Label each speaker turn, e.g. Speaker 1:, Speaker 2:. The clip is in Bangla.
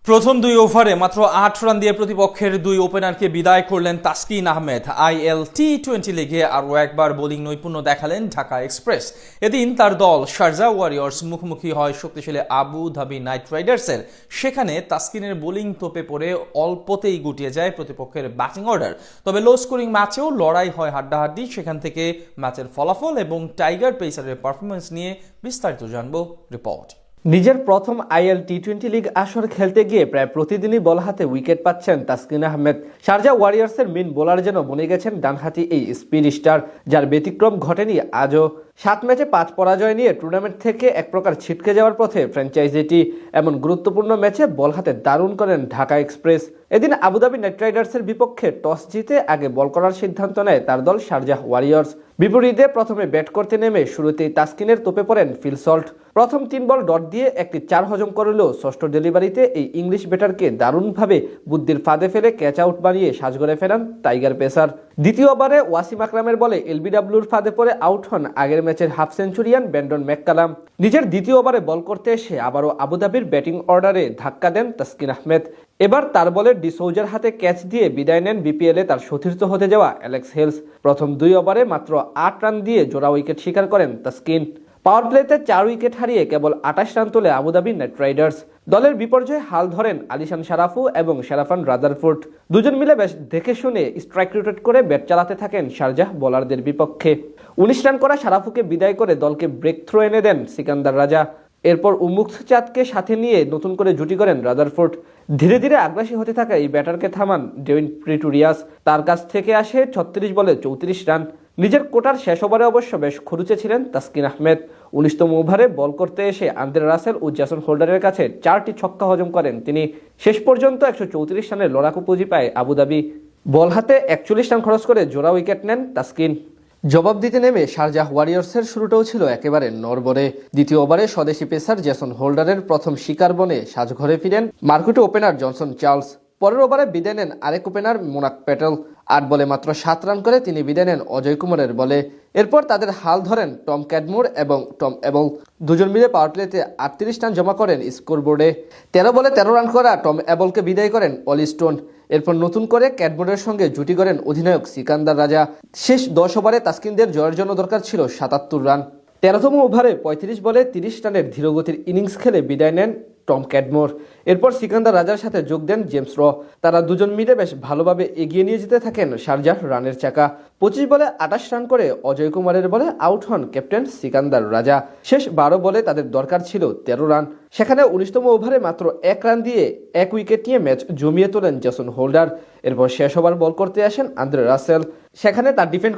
Speaker 1: প্রথম দুই ওভারে মাত্র ৮ রান দিয়ে প্রতিপক্ষের দুই ওপেনারকে বিদায় করলেন তাসকিন আহমেদ। আইএল টি-20 লিগে আরও একবার বোলিং নৈপুণ্য দেখালেন ঢাকা এক্সপ্রেস। এদিন তার দল শারজাহ ওয়ারিয়র্স মুখোমুখি হয় শক্তিশালী আবু ধাবি নাইট রাইডার্সের। সেখানে তাসকিনের বোলিং তোপে পড়ে অল্পতেই গুটিয়ে যায় প্রতিপক্ষের ব্যাটিং অর্ডার। তবে লো স্কোরিং ম্যাচেও লড়াই হয় হাড্ডাহাড্ডি। সেখান থেকে ম্যাচের ফলাফল এবং টাইগার পেসারের পারফরমেন্স নিয়ে বিস্তারিত জানব রিপোর্ট।
Speaker 2: নিজের প্রথম আইএল টি-20 লিগ আসর খেলতে গিয়ে প্রায় প্রতিদিনই বল হাতে উইকেট পাচ্ছেন তাসকিন আহমেদ। শারজাহ ওয়ারিয়র্সের মেন বোলার যেন বনে গেছেন ডানহাতি এই স্পিড স্টার, যার ব্যতিক্রম ঘটেনি আজও। 7 ম্যাচে 5 পরাজয় নিয়ে টুর্নামেন্ট থেকে এক প্রকার ছিটকে যাওয়ার পথে ফ্র্যাঞ্চাইজিটি। এমন গুরুত্বপূর্ণ ম্যাচে বল হাতে দারুণ করেন ঢাকা এক্সপ্রেস। এদিন আবুধাবি নাইট রাইডার্সের বিপক্ষে টস জিতে আগে বল করার সিদ্ধান্ত নেয় তার দল শারজাহ ওয়ারিয়র্স। বিপরীতে প্রথমে ব্যাট করতে নেমে শুরুতেই তাসকিনের তোপে পড়েন ফিল সল্ট। প্রথম 3 বল ডট দিয়ে একটি 4 হজম করলেও ষষ্ঠ ডেলিভারিতে এই ইংলিশ ব্যাটারকে দারুণভাবে বুদ্ধির ফাঁদে ফেলে ক্যাচ আউট বানিয়ে সাজঘরে ফেরান টাইগার পেসার। দ্বিতীয় ওভারে ওয়াসিম আকরামের বলে এলবিডব্লিউর ফাঁদে পড়ে আউট হন আগের ম্যাচের হাফ সেঞ্চুরিয়ান ব্রেন্ডন ম্যাককালাম। নিজের দ্বিতীয় ওভারে বল করতে এসে আবারও আবুধাবির ব্যাটিং অর্ডারে ধাক্কা দেন তাসকিন আহমেদ। এবার তার বলে ডিসৌজার হাতে ক্যাচ দিয়ে বিদায় নেন বিপিএলে তার সতীর্থ হতে যাওয়া অ্যালেক্স হেলস। প্রথম 2 ওভারে মাত্র 8 রান দিয়ে জোড়া উইকেট শিকার করেন তাসকিন। পাওয়ার প্লেতে 4 উইকেট হারিয়ে কেবল 28 রান তোলে আবুধাবি নাইট রাইডার্স। দলের বিপর্যয়ে হাল ধরেন আলিশান সারাফু এবং শেরাফান রাদারফোর্ড। দুজন মিলে বেশ দেখে শুনে স্ট্রাইক রোটেট করে ব্যাট চালাতে থাকেন শারজাহ বোলারদের বিপক্ষে। 19 রান করা সারাফুকে বিদায় করে দলকে ব্রেক থ্রো এনে দেন সিকান্দার রাজা। এরপর উন্মুক্ত চাঁদকে সাথে নিয়ে নতুন করে জুটি করেন রাদারফোর্ড। ধীরে ধীরে আগ্রাসী হতে থাকা এই ব্যাটারকে থামান ডেভিন প্রিটোরিয়াস। তার কাছ থেকে আসে 36 বলে 34 রান। নিজের কোটার শেষ ওভারে অবশ্য বেশ খরুচে ছিলেন তাসকিন আহমেদ। 19তম ওভারে বল করতে এসে আন্দ্রে রাসেল ও জেসন হোল্ডারের কাছে 4টি ছক্কা হজম করেন তিনি। শেষ পর্যন্ত 134 রানের লড়াকু পুঁজি পায় আবুধাবি। বল হাতে 41 রান খরচ করে জোড়া উইকেট নেন তাসকিন। জবাব দিতে নেমে শারজাহ ওয়ারিয়র্সের শুরুটাও ছিল একেবারে নড়বড়ে। দ্বিতীয় ওভারে স্বদেশি পেসার জেসন হোল্ডারের প্রথম শিকার বনে সাজঘরে ফিরেন মার্কুটে ওপেনার জনসন চার্লস। পরের ওভারে বিদায় নেন আরেক ওপেনার মোনাক প্যাটেল। 8 বলে মাত্র 7 রান করে তিনি বিদায় নেন অজয় কুমারের বলে। এরপর তাদের হাল ধরেন টম ক্যাডমোর এবং টম এবল। দুজন মিলে পাওয়ার প্লেতে 38 রান জমা করেন স্কোরবোর্ডে। 13 বলে 13 রান করা টম এবলকে বিদায় করেন অলি স্টোন। এরপর নতুন করে ক্যাডমোরের সঙ্গে জুটি করেন অধিনায়ক সিকান্দার রাজা। শেষ 10 ওভারে তাসকিনদের জয়ের জন্য দরকার ছিল 77 রান। 13তম ওভারে 35 বলে 30 রানের ধীরগতির ইনিংস খেলে বিদায় নেন টম ক্যাডমোর। এরপর সিকান্দার রাজার সাথে যোগ দেন জেমস র। তারা দুজন মিলে বেশ ভালোভাবে এগিয়ে নিয়ে যেতে থাকেন শারজাহ রানের চাকা। 25 বলে 28 রান করে অজয় কুমারের বলে আউট হন ক্যাপ্টেন সিকান্দার রাজা। শেষ 12 বলে তাদের দরকার ছিল 13 রান। সেখানে 19তম ওভারে মাত্র 1 রান দিয়ে 1 উইকেট নিয়ে ম্যাচ জমিয়ে তোলেন জেসন হোল্ডার। এরপর শেষ ওভার বল করতে আসেন আন্দ্রে রাসেল। সেখানে তার ডিফেন্ড